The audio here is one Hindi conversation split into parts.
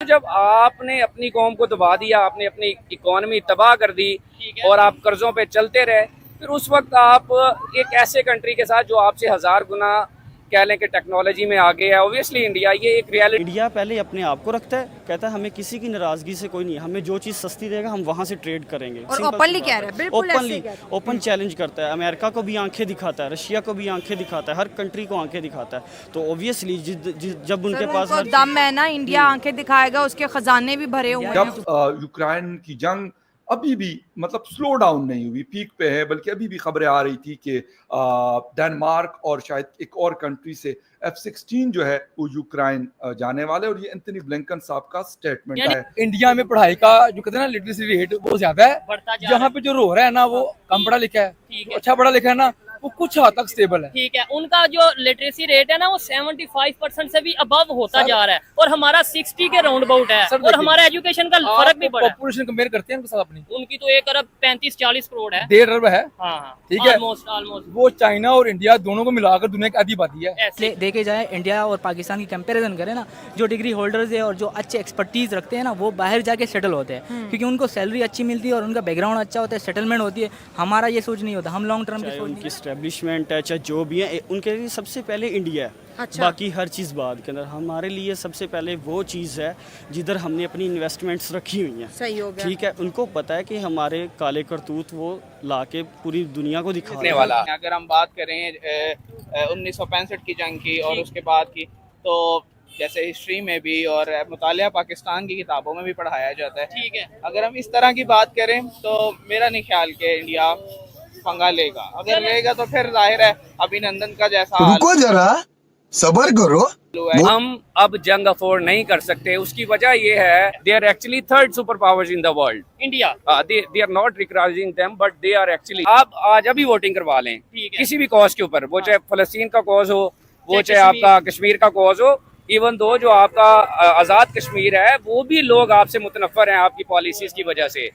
जब आपने अपनी कौम को दबा दिया, आपने अपनी इकोनॉमी तबाह कर दी और आप कर्जों पे चलते रहे, फिर उस वक्त आप एक ऐसे कंट्री के साथ जो आपसे 1000 गुना कह लें कि टेक्नोलॉजी में आगे है, ऑब्वियसली इंडिया, ये एक रियलिटी। इंडिया पहले अपने आप को रखता है, कहता है हमें किसी की नाराजगी से कोई नहीं, हमें जो चीज़ सस्ती देगा हम वहाँ से ट्रेड करेंगे। और ओपनली कह रहा है, बिल्कुल ओपनली ओपन चैलेंज करता है, अमेरिका को भी आंखें दिखाता है, रशिया को भी आंखें दिखाता है, हर कंट्री को आंखें दिखाता है। तो ऑब्वियसली जब उनके पास दम है ना, इंडिया आंखें दिखाएगा, उसके खजाने भी भरे हुए हैं। जब यूक्रेन की जंग अभी भी मतलब स्लो डाउन नहीं हुई, पीक पे है, बल्कि अभी भी खबरें आ रही थी कि डेनमार्क और शायद एक और कंट्री से F-16 जो है वो यूक्रेन जाने वाले, और ये एंथनी ब्लिंकन साहब का स्टेटमेंट है। इंडिया में पढ़ाई का जो कहते हैं ना लिटरेसी रेट वो ज्यादा है, जहाँ पे जो रो रहा है ना वो कम पढ़ा लिखा है, अच्छा पढ़ा लिखा है ना वो कुछ हद तक स्टेबल है। ठीक है, उनका जो लिटरेसी रेट है ना वो 75% से भी अबव होता जा रहा है और हमारा 60 के राउंड अबाउट है, और हमारा एजुकेशन का फर्क भी बड़ा है। पॉपुलेशन कंपेयर करते हैं उनके साथ अपनी, उनकी तो 1 अरब 35-40 करोड़ है, 1.5 अरब है। हाँ, ठीक है, ऑलमोस्ट वो चाइना और इंडिया दोनों को मिलाकर दुनिया की आधी आबादी है। देखे जाए इंडिया और पाकिस्तान की कंपैरिजन करें ना, जो डिग्री होल्डर्स है और जो अच्छे एक्सपर्टीज रखते हैं ना, वो बाहर जाके सेटल होते हैं, क्योंकि उनको सैलरी अच्छी मिलती है और उनका बैकग्राउंड अच्छा होता है, सेटलमेंट होती है। हमारा ये सोच नहीं होता, हम लॉन्ग टर्म की सोच, उनकी स्टैब्लिशमेंट है, चाहे जो भी है, उनके लिए सबसे पहले इंडिया है। अच्छा। बाकी हर चीज़ बाद के अंदर, हमारे लिए सबसे पहले वो चीज़ है जिधर हमने अपनी इन्वेस्टमेंट्स रखी हुई हैं। सही हो गया। ठीक है, उनको पता है कि हमारे काले करतूत वो लाके पूरी दुनिया को दिखाने वाला। अगर हम बात करें 1965 की जंग की और उसके बाद की, तो जैसे हिस्ट्री में भी और मुतालिया पाकिस्तान की किताबों में भी पढ़ाया जाता है। ठीक है, अगर हम इस तरह की बात करें तो मेरा नहीं ख्याल कि इंडिया पंगा लेगा, अगर लेगा तो फिर जाहिर है अभिनंदन का जैसा। रुको जरा, सबर करो। हम अब जंग अफोर्ड नहीं कर सकते, उसकी वजह ये है they are actually third super powers in the world. India they are not recognising them, but they are actually. आप आज अभी वोटिंग करवा लें किसी भी कॉज के ऊपर, वो चाहे फलस्तीन का कॉज हो, वो चाहे आपका कश्मीर का कॉज हो, इवन दो जो आपका आज़ाद कश्मीर है, वो भी लोग आपसे मुतनफ़र हैं आपकी पॉलिसीज की वजह से,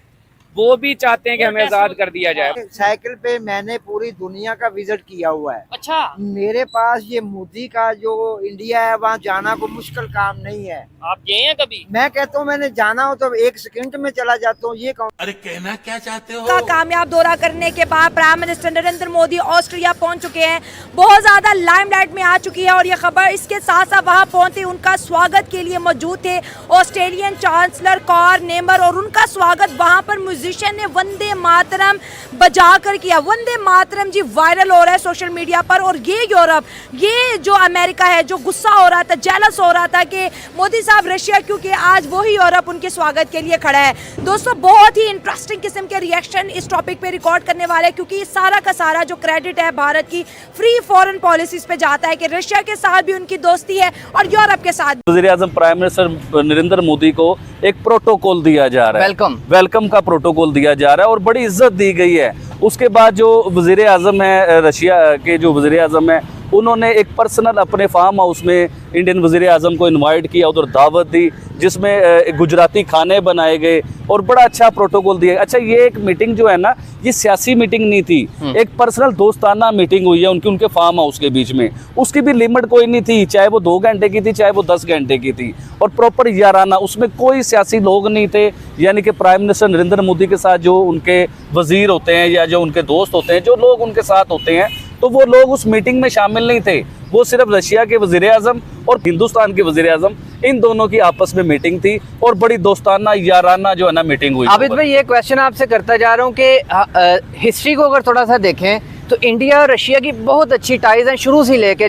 वो भी चाहते हैं कि हमें आजाद कर दिया जाए। साइकिल पे मैंने पूरी दुनिया का विजिट किया हुआ है। अच्छा, मेरे पास ये मोदी का जो इंडिया है वहाँ जाना कोई मुश्किल काम नहीं है। आप गए हैं कभी? मैं कहता हूँ मैंने जाना हो तो 1 सेकंड में चला जाता हूँ। ये अरे कहना क्या चाहते हो? का कामयाब दौरा करने के बाद prime minister Narendra Modi Austria पहुंच चुके हैं, बहुत ज्यादा लाइमलाइट में आ चुकी है, और ये खबर इसके साथ साथ वहां पहुंचते उनका स्वागत के लिए मौजूद थे ऑस्ट्रेलियन चांसलर कार नेमर, और उनका स्वागत वहां पर म्यूजिशियन ने वंदे मातरम बजा कर किया। वंदे मातरम जी वायरल हो रहा है सोशल मीडिया पर, और ये यूरोप, ये जो अमेरिका है जो गुस्सा हो रहा था, जेलस हो रहा था कि मोदी साहब रशिया, क्योंकि आज वही यूरोप उनके स्वागत के लिए खड़ा है। दोस्तों, बहुत ही इंटरेस्टिंग किस्म के रिएक्शन इस टॉपिक पे रिकॉर्ड करने वाले हैं, क्योंकि सारा का सारा जो क्रेडिट है भारत की फ्री फॉरेन पॉलिसीज पे जाता है कि रशिया के साथ भी उनकी दोस्ती है और यूरोप के साथ। वज़ीर-ए-आज़म प्राइम मिनिस्टर नरेंद्र मोदी को एक प्रोटोकॉल दिया जा रहा है, वेलकम का प्रोटोकॉल दिया जा रहा है और बड़ी इज्जत दी गई है। उसके बाद जो वज़ीर-ए-आज़म है रशिया के, जो वज़ीर-ए-आज़म है, उन्होंने एक पर्सनल अपने फार्म हाउस में इंडियन वज़ीर-ए-आज़म को इनवाइट किया, उधर दावत दी, जिसमें गुजराती खाने बनाए गए और बड़ा अच्छा प्रोटोकॉल दिया। अच्छा, ये एक मीटिंग जो है ना, ये सियासी मीटिंग नहीं थी, एक पर्सनल दोस्ताना मीटिंग हुई है उनके फार्म हाउस के बीच में। उसकी भी लिमिट कोई नहीं थी, चाहे वो 2 घंटे की थी, चाहे वो 10 घंटे की थी, और प्रॉपर याराना, उसमें कोई सियासी लोग नहीं थे। यानी कि प्राइम मिनिस्टर नरेंद्र मोदी के साथ जो उनके वजीर होते हैं या जो उनके दोस्त होते हैं, जो लोग उनके साथ होते हैं, तो वो लोग उस मीटिंग में शामिल नहीं थे। वो सिर्फ रशिया के वज़ीर-ए-आज़म और हिंदुस्तान के वज़ीर-ए-आज़म, इन दोनों की आपस में मीटिंग थी और बड़ी दोस्ताना याराना जो है ना मीटिंग हुई। आबिद भाई, ये क्वेश्चन आपसे करता जा रहा हूँ कि हिस्ट्री को अगर थोड़ा सा देखें तो इंडिया और रशिया की बहुत अच्छी टाइज हैं शुरू से लेके,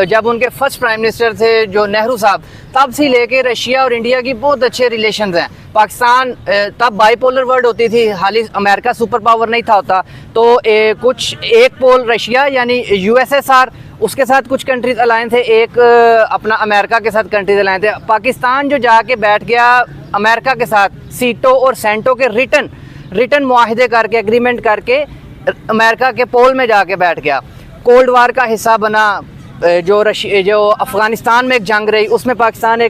जब उनके फर्स्ट प्राइम मिनिस्टर थे जो नेहरू साहब, तब से लेके रशिया और इंडिया की बहुत अच्छे रिलेशंस हैं। पाकिस्तान तब बाईपोलर वर्ल्ड होती थी, हाल ही अमेरिका सुपर पावर नहीं था होता, तो कुछ एक पोल रशिया यानी USSR, उसके साथ कुछ कंट्रीज अलायंस थे, एक अपना अमेरिका के साथ कंट्रीज अलायंस थे। पाकिस्तान जो जाके बैठ गया अमेरिका के साथ सीटो और सेंटो के रिटर्न मुआहिदे करके, एग्रीमेंट करके अमेरिका के पोल में जाके बैठ गया। कोल्ड वार का हिस्सा बना, जो अफ़गानिस्तान में एक जंग रही, उसमें पाकिस्तान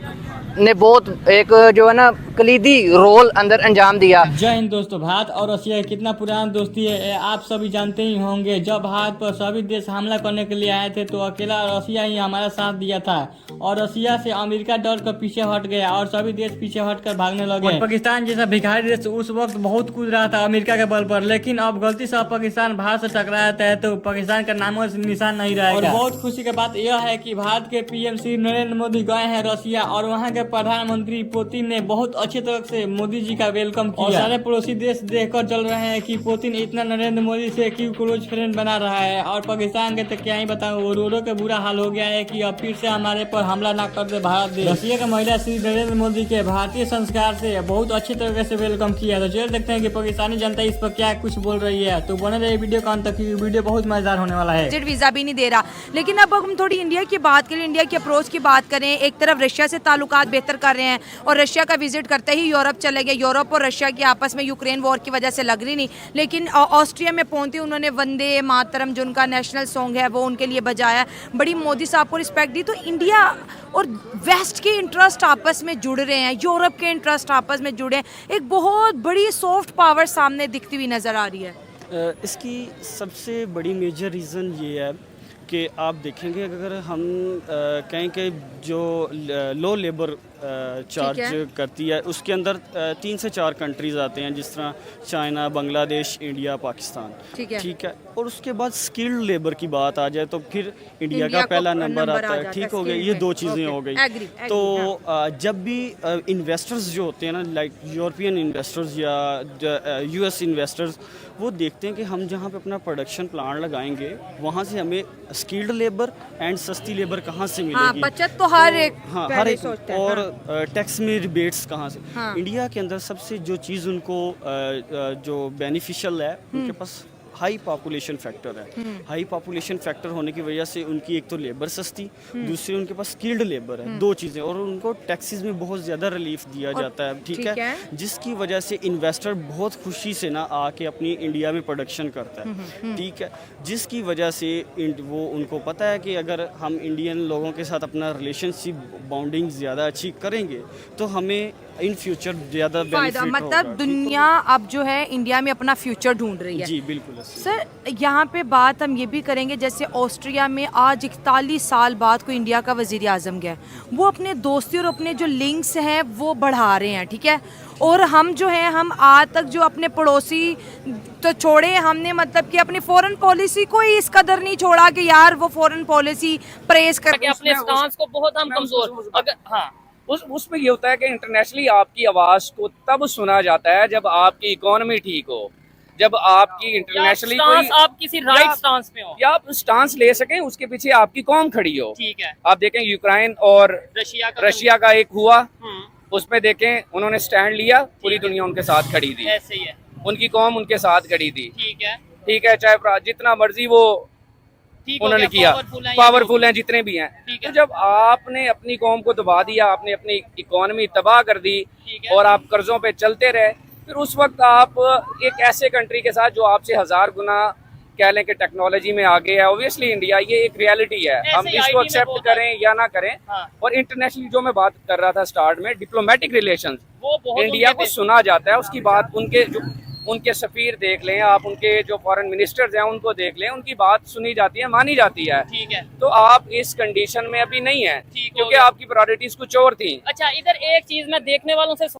ने बहुत एक जो है ना कलीदी रोल अंदर अंजाम दिया। जय हिंद दोस्तों। भारत और रशिया की कितना पुराना दोस्ती है आप सभी जानते ही होंगे। जब भारत पर सभी देश हमला करने के लिए आए थे तो अकेला रशिया ही हमारा साथ दिया था और रशिया से अमेरिका डर कर पीछे हट गया और सभी देश पीछे हटकर भागने लगे। और पाकिस्तान जैसा भिखारी देश उस वक्त बहुत कूद रहा था अमेरिका के बल पर, लेकिन अब गलती से पाकिस्तान भारत से टकराया है तो पाकिस्तान का नामो निशान नहीं रहेगा। और बहुत खुशी की बात यह है कि भारत के पीएम श्री नरेंद्र मोदी गए हैं रशिया और वहाँ के प्रधानमंत्री पुतिन ने बहुत अच्छी तरह से मोदी जी का वेलकम किया। और सारे पड़ोसी देश देखकर चल रहे हैं कि पुतिन इतना नरेंद्र मोदी से क्यों क्लोज फ्रेंड बना रहा है। और पाकिस्तान के तो क्या ही बताऊं, रो के बुरा हाल हो गया है कि अब फिर से हमारे पर हमला ना कर दे भारत देश। रशिया का महिला श्री नरेंद्र मोदी के भारतीय संस्कार से बहुत अच्छी तरह से वेलकम किया। तो चलिए देखते हैं कि पाकिस्तानी जनता इस पर क्या कुछ बोल रही है। तो बने रहिए वीडियो का अंत तक, वीडियो बहुत मजेदार होने वाला है। वीजा भी नहीं दे रहा। लेकिन अब हम थोड़ी इंडिया की बात करें, इंडिया की अप्रोच की बात करें। एक तरफ रशिया से ताल्लुकात बेहतर कर रहे हैं और रशिया का विजिट करते ही यूरोप चले गए। यूरोप और रशिया की आपस में यूक्रेन वॉर की वजह से लग रही नहीं, लेकिन ऑस्ट्रिया में पहुंचे उन्होंने वंदे मातरम जो उनका नेशनल सॉन्ग है वो उनके लिए बजाया, बड़ी मोदी साहब को रिस्पेक्ट दी। तो इंडिया और वेस्ट के इंटरेस्ट आपस में जुड़ रहे हैं, यूरोप के इंटरेस्ट आपस में जुड़े हैं, एक बहुत बड़ी सॉफ्ट पावर सामने दिखती हुई नज़र आ रही है। इसकी सबसे बड़ी मेजर रीज़न ये है कि आप देखेंगे अगर हम कहें कि जो लो लेबर चार्ज करती है उसके अंदर 3 से 4 कंट्रीज़ आते हैं, जिस तरह चाइना, बांग्लादेश, इंडिया, पाकिस्तान। ठीक है। और उसके बाद स्किल्ड लेबर की बात आ जाए तो फिर इंडिया का पहला नंबर आता है। ठीक हो गया, ये 2 चीज़ें हो गई। तो जब भी इन्वेस्टर्स जो होते हैं ना, लाइक यूरोपियन इन्वेस्टर्स या US इन्वेस्टर्स, वो देखते हैं कि हम जहाँ पे अपना प्रोडक्शन प्लांट लगाएंगे वहाँ से हमें स्किल्ड लेबर एंड सस्ती लेबर कहाँ से मिलेगी। बचत तो हर एक हर एक, और टैक्स में रिबेट्स कहाँ से। इंडिया के अंदर सबसे जो चीज़ उनको जो बेनिफिशियल है, उनके पास हाई पॉपुलेशन फैक्टर है। हाई पॉपुलेशन फैक्टर होने की वजह से उनकी एक तो लेबर सस्ती, दूसरी उनके पास स्किल्ड लेबर है, 2 चीज़ें, और उनको टैक्सेस में बहुत ज़्यादा रिलीफ दिया जाता है। ठीक है। जिसकी वजह से इन्वेस्टर बहुत खुशी से ना आके अपनी इंडिया में प्रोडक्शन करता है। ठीक है। जिसकी वजह से वो उनको पता है कि अगर हम इंडियन लोगों के साथ अपना रिलेशनशिप बॉन्डिंग ज़्यादा अच्छी करेंगे तो हमें इन फ्यूचर ज़्यादा बेनिफिट होगा। मतलब दुनिया अब जो है इंडिया में अपना फ्यूचर ढूंढ रही है। जी बिल्कुल सर, यहाँ पे बात हम ये भी करेंगे, जैसे ऑस्ट्रिया में आज 41 साल बाद कोई इंडिया का वज़ीर आज़म गया, वो अपने दोस्ती और अपने जो लिंक्स हैं वो बढ़ा रहे हैं। ठीक है। और हम जो है, हम आज तक जो अपने पड़ोसी तो छोड़े, हमने मतलब कि अपनी फॉरेन पॉलिसी को ही इस कदर नहीं छोड़ा कि यार वो फॉरेन पॉलिसी प्रेस करके अपने स्टांस को बहुत हम कमजोर। अगर उसमें ये होता है कि इंटरनेशनली आपकी आवाज़ को तब सुना जाता है जब आपकी इकोनॉमी ठीक हो, जब आपकी इंटरनेशनली आप किसी राइट स्टांस पे हो, या आप स्टांस ले सकें, उसके पीछे आपकी कौम खड़ी हो। ठीक है। आप देखें यूक्रेन और रशिया का एक हुआ, उसमें देखें उन्होंने स्टैंड लिया, पूरी दुनिया उनके साथ खड़ी थी। ऐसे ही है, उनकी कौम उनके साथ खड़ी थी। ठीक है। चाहे जितना मर्जी वो उन्होंने किया, पावरफुल हैं जितने भी हैं। तो जब आपने अपनी कौम को दबा दिया, आपने अपनी इकोनॉमी तबाह कर दी और आप कर्जों पे चलते रहे, फिर उस वक्त आप एक ऐसे कंट्री के साथ जो आपसे 1000 गुना कह लें कि टेक्नोलॉजी में आगे है, ऑब्वियसली इंडिया, ये एक रियलिटी है, हम इसको एक्सेप्ट करें या ना करें। और इंटरनेशनली जो मैं बात कर रहा था स्टार्ट में, डिप्लोमेटिक रिलेशंस, इंडिया को सुना जाता है, उसकी बात उनके सफीर देख लें आप, उनके जो फॉरेन मिनिस्टर्स हैं उनको देख लें, उनकी बात सुनी जाती है, मानी जाती है। ठीक है। तो आप इस कंडीशन में अभी नहीं है क्योंकि आपकी प्रायोरिटीज कुछ और थी। अच्छा, इधर एक चीज मैं देखने वालों से